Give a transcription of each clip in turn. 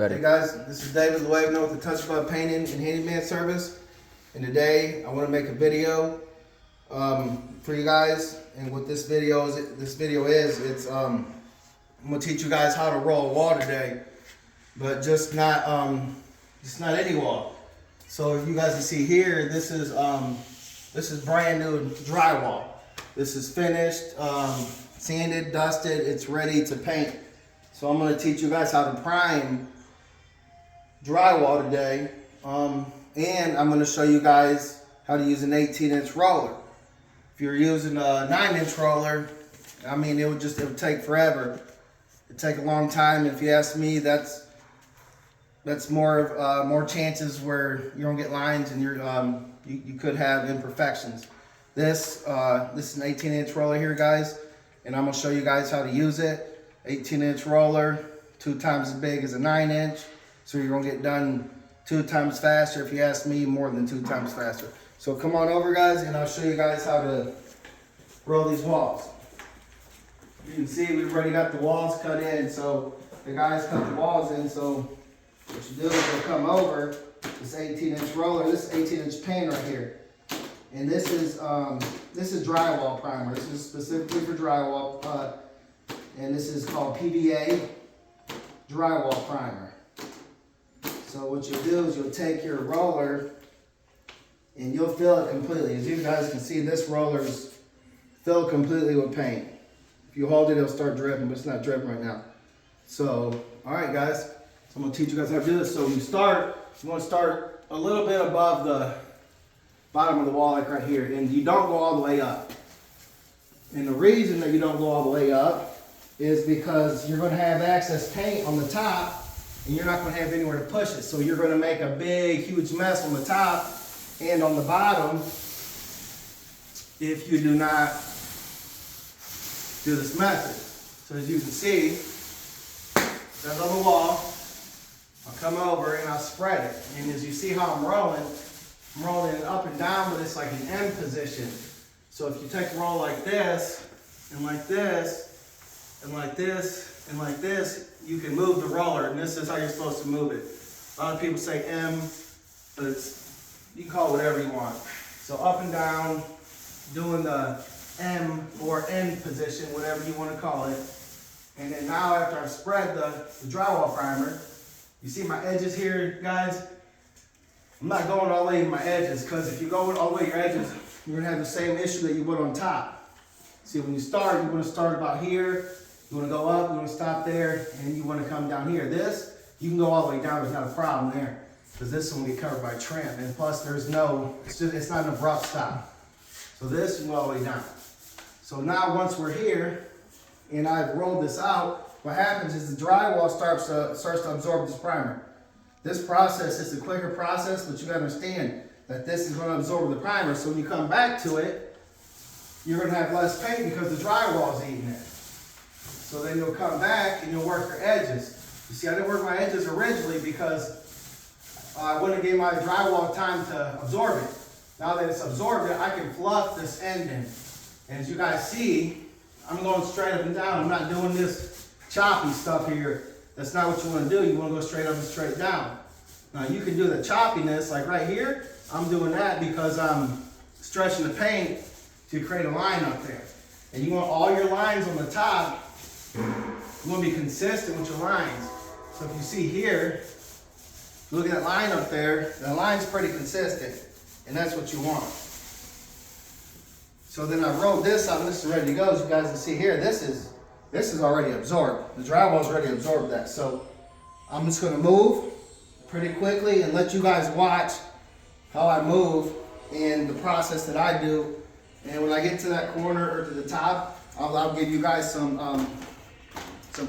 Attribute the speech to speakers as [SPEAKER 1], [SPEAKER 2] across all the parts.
[SPEAKER 1] Ready.
[SPEAKER 2] Hey guys, this is David Luevno with the Touch Club Painting and Handyman Service. And today I want to make a video for you guys. And what this video is, I'm gonna teach you guys how to roll a wall today, but just not any wall. So if you guys can see here, this is brand new drywall. This is finished, sanded, dusted. It's ready to paint. So I'm gonna teach you guys how to prime drywall today, and I'm going to show you guys how to use an 18-inch roller. If you're using a 9-inch roller, I mean, it would take forever. It'd take a long time. If you ask me, that's more chances where you don't get lines and you could have imperfections. This is an 18-inch roller here, guys, and I'm going to show you guys how to use it. 18-inch roller, 2 times as big as a 9-inch. So you're gonna get done 2 times faster. If you ask me, more than 2 times faster. So come on over, guys, and I'll show you guys how to roll these walls. You can see we've already got the walls cut in. So the guys cut the walls in. So what you do is you'll come over this 18-inch roller. This is 18-inch paint right here, and this is drywall primer. This is specifically for drywall, and this is called PVA drywall primer. So what you'll do is you'll take your roller and you'll fill it completely. As you guys can see, this roller is filled completely with paint. If you hold it, it'll start dripping, but it's not dripping right now. So, all right, guys. So I'm gonna teach you guys how to do this. So when you want to start a little bit above the bottom of the wall, like right here, and you don't go all the way up. And the reason that you don't go all the way up is because you're gonna have excess paint on the top, and you're not going to have anywhere to push it. So you're going to make a big, huge mess on the top and on the bottom if you do not do this method. So as you can see, that's on the wall. I'll come over and I'll spread it. And as you see how I'm rolling it up and down, but it's like an M position. So if you take a roll like this, and like this, and like this, and like this, you can move the roller, and this is how you're supposed to move it. A lot of people say M, but you can call it whatever you want. So up and down, doing the M or N position, whatever you want to call it. And then now after I've spread the drywall primer, you see my edges here, guys? I'm not going all the way in my edges, because if you go all the way your edges, you're going to have the same issue that you would on top. See, when you start, you want to start about here. You want to go up, you want to stop there, and you want to come down here. This, you can go all the way down, there's not a problem there, because this one will get covered by trim. And plus, it's not an abrupt stop. So this, you can go all the way down. So now once we're here, and I've rolled this out, what happens is the drywall starts to absorb this primer. This process is a quicker process, but you got to understand that this is going to absorb the primer. So when you come back to it, you're going to have less paint because the drywall is eating it. So then you'll come back and you'll work your edges. You see, I didn't work my edges originally because I wouldn't have gave my drywall time to absorb it. Now that it's absorbed it, I can fluff this end in. And as you guys see, I'm going straight up and down. I'm not doing this choppy stuff here. That's not what you want to do. You want to go straight up and straight down. Now you can do the choppiness, like right here. I'm doing that because I'm stretching the paint to create a line up there. And you want all your lines on the top. You want to be consistent with your lines. So if you see here, look at that line up there, that line's pretty consistent, and that's what you want. So then I rolled this out, and this is ready to go. As you guys can see here, this is already absorbed. The drywall's already absorbed that. So I'm just going to move pretty quickly and let you guys watch how I move and the process that I do. And when I get to that corner or to the top, I'll give you guys some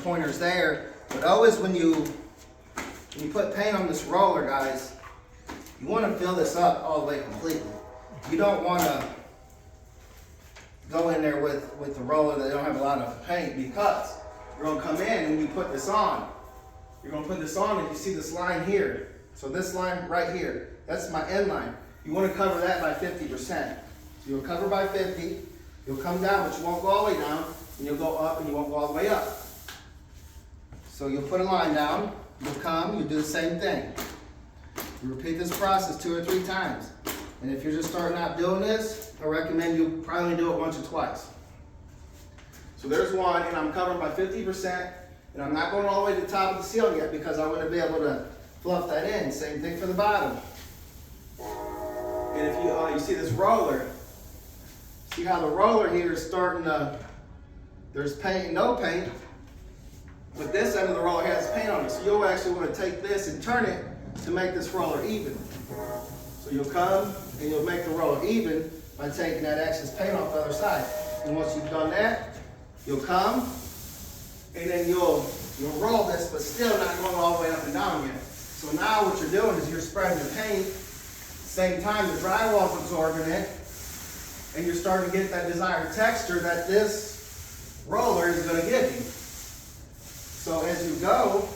[SPEAKER 2] pointers there. But always when you put paint on this roller, guys, you want to fill this up all the way completely. You don't want to go in there with the roller that don't have a lot of paint, because you're going to come in and when you put this on, you're going to put this on and you see this line here. So this line right here, that's my end line. You want to cover that by 50%. So you'll cover by 50, you'll come down, but you won't go all the way down, and you'll go up and you won't go all the way up. So you'll put a line down, you'll come, you do the same thing. You repeat this process 2 or 3 times. And if you're just starting out doing this, I recommend you probably do it once or twice. So there's one, and I'm covering by 50%, and I'm not going all the way to the top of the ceiling yet because I want to be able to fluff that in. Same thing for the bottom. And if you see this roller, see how the roller here is starting to, there's paint and no paint, but this end of the roller has paint on it. So you'll actually want to take this and turn it to make this roller even. So you'll come and you'll make the roller even by taking that excess paint off the other side. And once you've done that, you'll come and then you'll roll this, but still not going all the way up and down yet. So now what you're doing is you're spreading the paint, same time the drywall's absorbing it, and you're starting to get that desired texture that this roller is going to give you. So as you go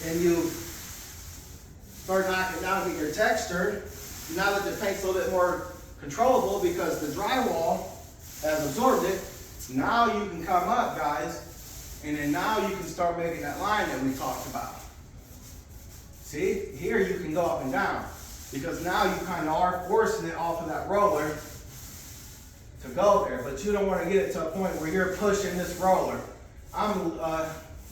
[SPEAKER 2] and you start knocking down to get your texture, now that the paint's a little bit more controllable because the drywall has absorbed it, now you can come up, guys, and then now you can start making that line that we talked about. See, here you can go up and down because now you kind of are forcing it off of that roller to go there, but you don't want to get it to a point where you're pushing this roller. I'm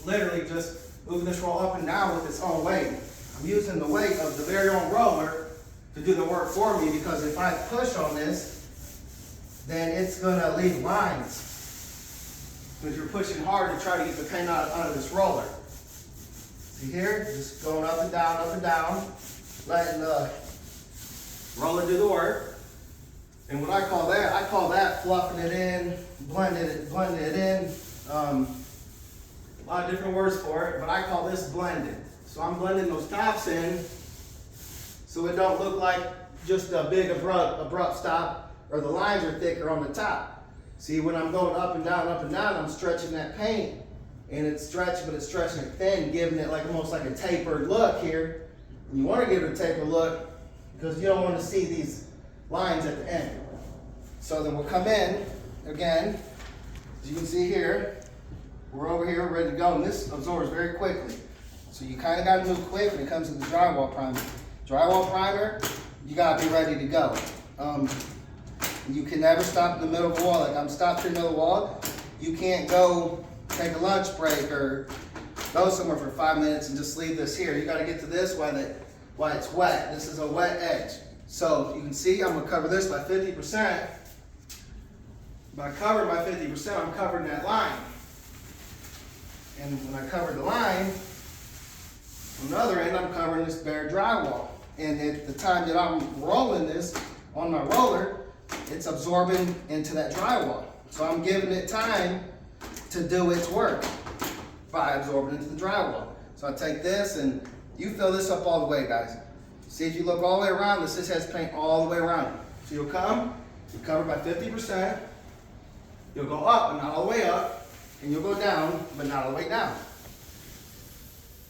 [SPEAKER 2] literally just moving this roller up and down with its own weight. I'm using the weight of the very own roller to do the work for me because if I push on this, then it's going to leave lines because you're pushing hard to try to get the paint out of this roller. See here, just going up and down, letting the roller do the work. And what I call that fluffing it in, blending it in. A lot of different words for it, but I call this blending. So I'm blending those tops in so it don't look like just a big abrupt stop, or the lines are thicker on the top. See, when I'm going up and down, I'm stretching that paint. And it's stretching, but it's stretching it thin, giving it like almost like a tapered look here. You want to give it a tapered look because you don't want to see these lines at the end. So then we'll come in again, as you can see here, we're over here ready to go, and this absorbs very quickly. So you kind of got to move quick when it comes to the drywall primer. Drywall primer, you got to be ready to go. You can never stop in the middle of the wall. Like I'm stopped in the middle of the wall, you can't go take a lunch break or go somewhere for 5 minutes and just leave this here. You got to get to this while it's wet. This is a wet edge. So you can see I'm going to cover this by 50%. By covering by 50%, I'm covering that line. And when I cover the line, on the other end, I'm covering this bare drywall. And at the time that I'm rolling this on my roller, it's absorbing into that drywall. So I'm giving it time to do its work by absorbing into the drywall. So I take this and you fill this up all the way, guys. See, if you look all the way around this has paint all the way around it. So you'll come, you cover by 50%, you'll go up, but not all the way up, and you'll go down, but not all the way down.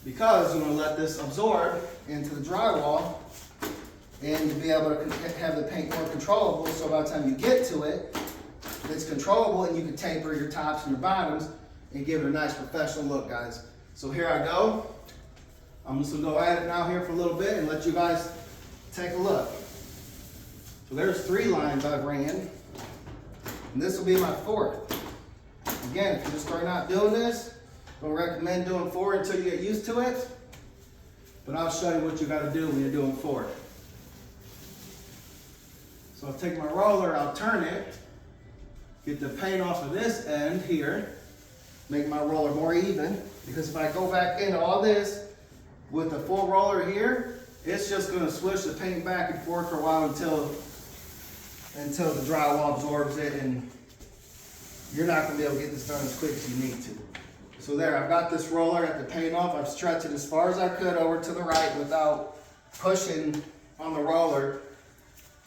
[SPEAKER 2] Because you want to let this absorb into the drywall, and you'll be able to have the paint more controllable, so by the time you get to it, it's controllable and you can taper your tops and your bottoms and give it a nice professional look, guys. So here I go. I'm just gonna go at it now here for a little bit and let you guys take a look. So there's 3 lines I've ran, and this will be my 4th. Again, if you're just starting out doing this, I don't recommend doing 4 until you get used to it, but I'll show you what you gotta do when you're doing 4. So I'll take my roller, I'll turn it, get the paint off of this end here, make my roller more even, because if I go back into all this with the full roller here, it's just going to swish the paint back and forth for a while until the drywall absorbs it, and you're not going to be able to get this done as quick as you need to. So there, I've got this roller, got the paint off, I've stretched it as far as I could over to the right without pushing on the roller.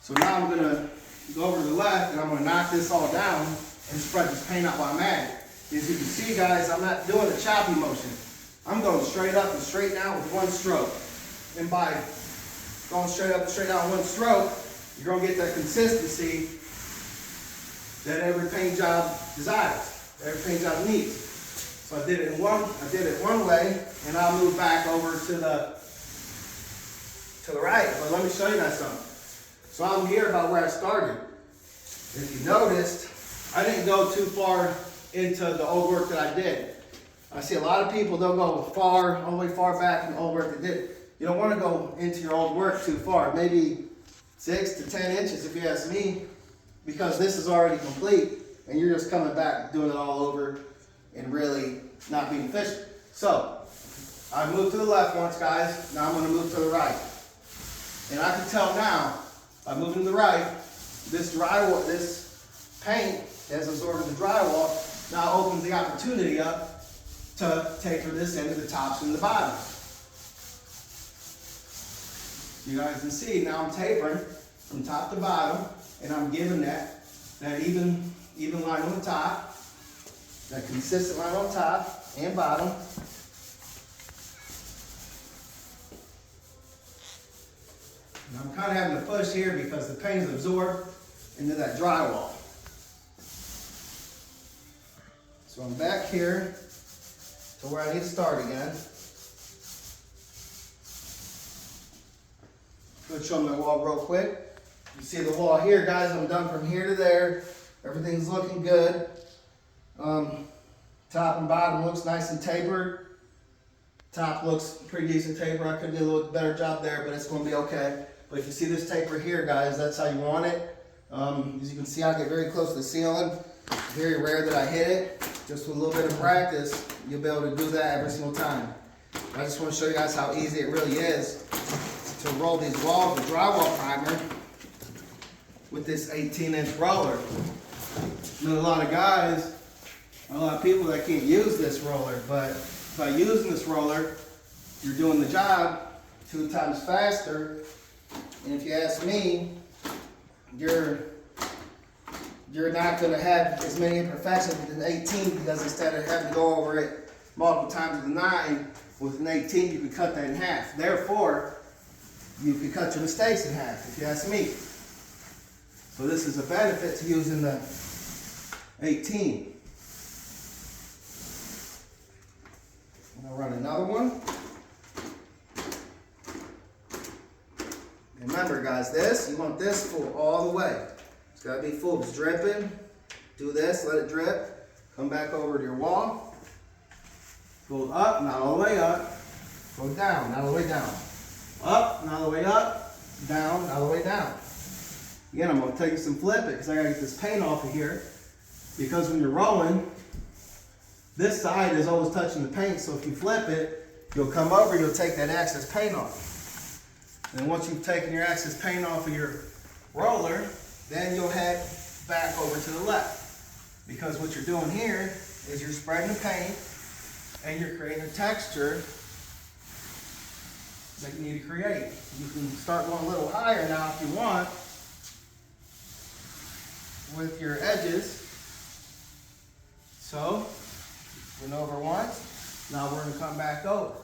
[SPEAKER 2] So now I'm going to go over to the left and I'm going to knock this all down and spread this paint out while I'm at it. As you can see, guys, I'm not doing a choppy motion. I'm going straight up and straight down with one stroke. And by going straight up and straight down with one stroke, you're going to get that consistency that every paint job desires, every paint job needs. So I did it one way, and I'll move back over to the right. But let me show you that something. So I'm here about where I started. If you noticed, I didn't go too far into the old work that I did. I see a lot of people, they'll go all the way far back in the old work they did. You don't want to go into your old work too far, maybe 6 to 10 inches if you ask me, because this is already complete and you're just coming back doing it all over and really not being efficient. So I moved to the left once, guys. Now I'm going to move to the right. And I can tell now, by moving to the right, this drywall, this paint has absorbed the drywall, now opens the opportunity up to taper this into the tops and the bottoms. You guys can see now I'm tapering from top to bottom, and I'm giving that even line on the top, that consistent line on top and bottom. And I'm kind of having to push here because the paint is absorbed into that drywall. So I'm back here to where I need to start again. Let's show my wall real quick. You see the wall here, guys. I'm done from here to there. Everything's looking good. Top and bottom looks nice and tapered. Top looks pretty decent taper. I could do a little better job there, but it's going to be okay. But if you see this taper here, guys, that's how you want it. As you can see, I get very close to the ceiling. Very rare that I hit it. Just with a little bit of practice, you'll be able to do that every single time. I just want to show you guys how easy it really is to roll these walls with drywall primer with this 18-inch roller. I know a lot of guys, a lot of people that can't use this roller, but by using this roller, you're doing the job 2 times faster. And if you ask me, you're not going to have as many imperfections with an 18, because instead of having to go over it multiple times with a 9, with an 18 you can cut that in half. Therefore, you can cut your mistakes in half, if you ask me. So this is a benefit to using the 18. I'm going to run another one. Remember, guys, you want this full all the way. It's got to be full. It's dripping. Do this, let it drip. Come back over to your wall. Go up, not all the way up. Go down, not all the way down. Up, not all the way up. Down, not all the way down. Again, I'm going to take this and flip it because I got to get this paint off of here. Because when you're rolling, this side is always touching the paint, so if you flip it, you'll come over, you'll take that excess paint off. And once you've taken your excess paint off of your roller, then you'll head back over to the left. Because what you're doing here is you're spreading the paint and you're creating a texture that you need to create. You can start going a little higher now if you want with your edges. So, went over once, now we're going to come back over.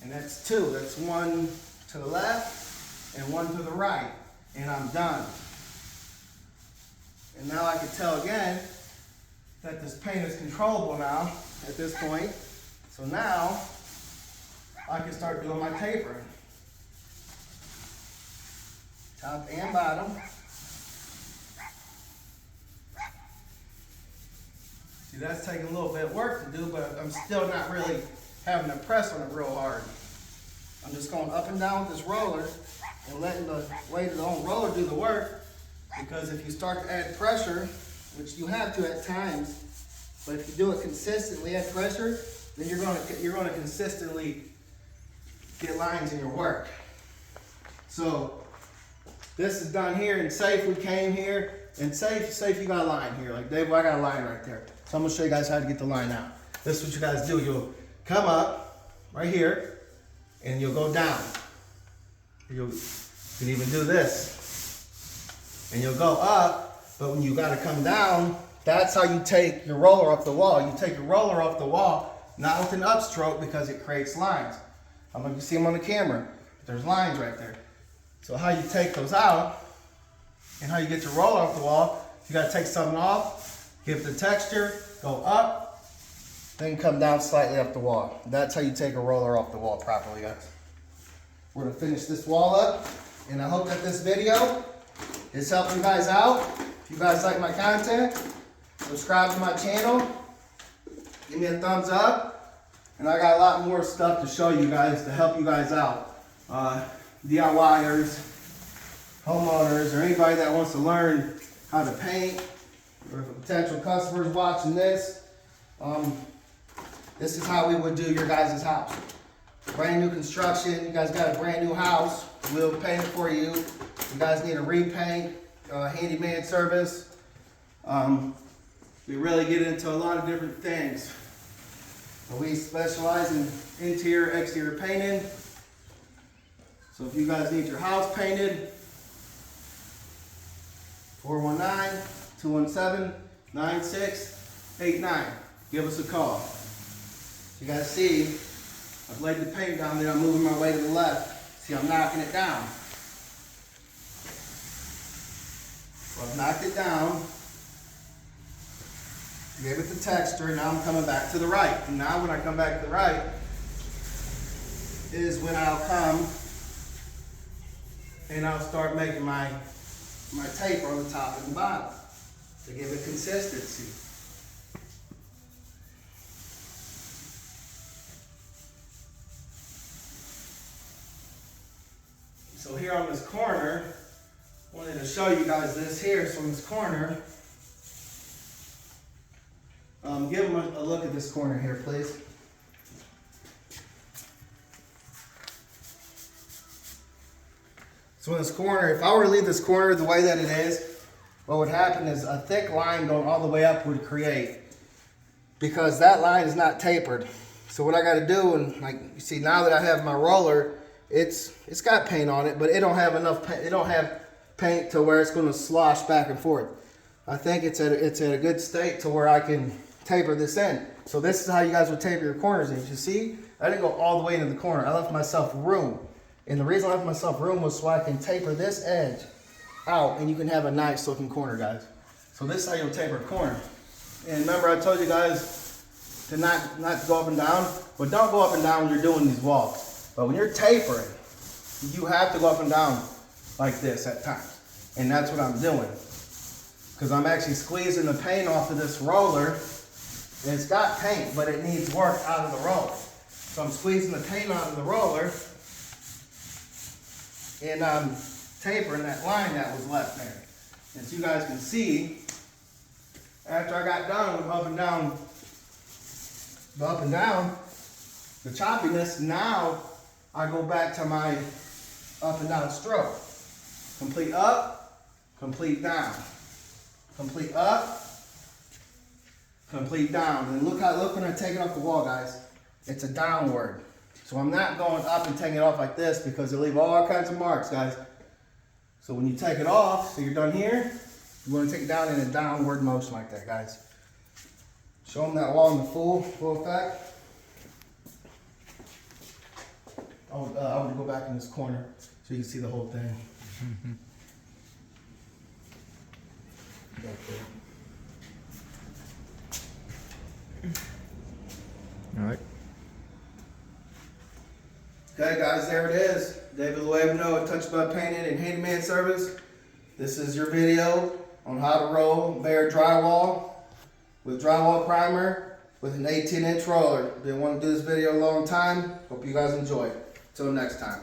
[SPEAKER 2] And that's 2. That's 1 to the left and 1 to the right. And I'm done. And now I can tell again that this paint is controllable now at this point. So now I can start doing my tapering. Top and bottom. See, that's taking a little bit of work to do, but I'm still not really having to press on it real hard. I'm just going up and down with this roller and letting the weight of the own roller do the work, because if you start to add pressure, which you have to at times, but if you do it consistently, add pressure, then you're going to consistently get lines in your work. So this is done here, and say if we came here, and say if you got a line here, like Dave, I got a line right there. So I'm going to show you guys how to get the line out. This is what you guys do. You'll come up right here, and you'll go down. You can even do this. And you'll go up, but when you got to come down, that's how you take your roller off the wall. You take your roller off the wall, not with an upstroke, because it creates lines. I'm going to see them on the camera. There's lines right there. So how you take those out and how you get your roller off the wall, you got to take something off, give it the texture, go up, then come down slightly up the wall. That's how you take a roller off the wall properly, guys. We're gonna finish this wall up, and I hope that this video is helping you guys out. If you guys like my content, subscribe to my channel, give me a thumbs up, and I got a lot more stuff to show you guys to help you guys out. DIYers, homeowners, or anybody that wants to learn how to paint, or potential customers watching this, this is how we would do your guys' house. Brand new construction, you guys got a brand new house, we'll paint it for you. You guys need a repaint, handyman service. We really get into a lot of different things. We specialize in interior, exterior painting. So if you guys need your house painted, 419-217-9689. Give us a call. You guys see, I've laid the paint down, then I'm moving my way to the left. See, I'm knocking it down. So I've knocked it down, gave it the texture, and now I'm coming back to the right. And now when I come back to the right is when I'll come and I'll start making my tape on the top and the bottom to give it consistency. So here on this corner, I wanted to show you guys this here. So in this corner, give them a look at this corner here, please. So in this corner, if I were to leave this corner the way that it is, what would happen is a thick line going all the way up would create, because that line is not tapered. So what I got to do, and like you see now that I have my roller, it's got paint on it, but it don't have enough paint. It don't have paint to where it's going to slosh back and forth. I think it's at a good state to where I can taper this in. So this is how you guys would taper your corners in. You see, I didn't go all the way into the corner. I left myself room. And the reason I left myself room was so I can taper this edge out and you can have a nice looking corner, guys. So this is how you'll taper a corner. And remember, I told you guys to not to go up and down, but don't go up and down when you're doing these walls. But when you're tapering, you have to go up and down like this at times. And that's what I'm doing. Because I'm actually squeezing the paint off of this roller. And it's got paint, but it needs work out of the roller. So I'm squeezing the paint out of the roller. And I'm tapering that line that was left there. As you guys can see, after I got done with up and down, the choppiness, now I go back to my up and down stroke. Complete up, complete down. Complete up, complete down. And look when I take it off the wall, guys. It's a downward. So I'm not going up and taking it off like this because it'll leave all kinds of marks, guys. So when you take it off, so you're done here, you want to take it down in a downward motion like that, guys. Show them that wall in the full effect. I would go back in this corner so you can see the whole thing.
[SPEAKER 1] All right.
[SPEAKER 2] Okay, guys, there it is. David Luevno, Touch Bud Painting and Handyman Service. This is your video on how to roll bare drywall with drywall primer with an 18-inch roller. Been wanting to do this video a long time. Hope you guys enjoy it. Till next time.